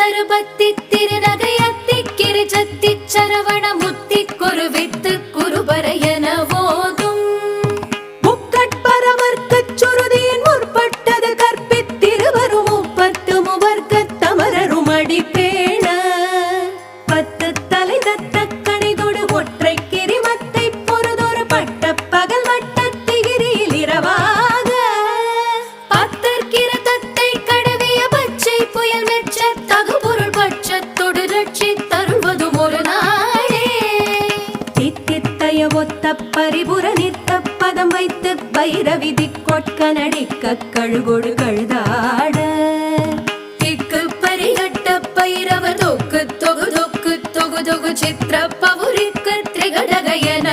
தருபத்தி திருநகையத்தி கிரிஜத்தி சரவண முத்தி குருவித்து குருபரையன போதும் முக்கட்பரமர்க்கச் சுருதியின் முற்பட்டது கற்பித்திருவரும் முப்பத்து முவர்க்க தமரரும் அடிப்பேண பத்து தலை தத்த கணிதொடு ஒற்றை கிரிமத்தை பொறுதொரு பட்ட பகல் வட்டத்திகிரியில் இரவாக பத்தற்கிற தத்தை கடவிய பச்சை புயல் மெச்ச தகுபொருள் பட்சத்தொடு ரட்சி தருள்வதும் ஒரு நாளே தித்தித்தய ஒத்த பரிபுர நித்த பதம் வைத்து பைரவி திக்கொட்க நடிக்க கழுகொடு கழுதாட திக்கு பரிகட்ட பைரவ தொக்கு தொகு தொகு தொகு தொகு சித்திர பவுரிக்கு திரிகடகயன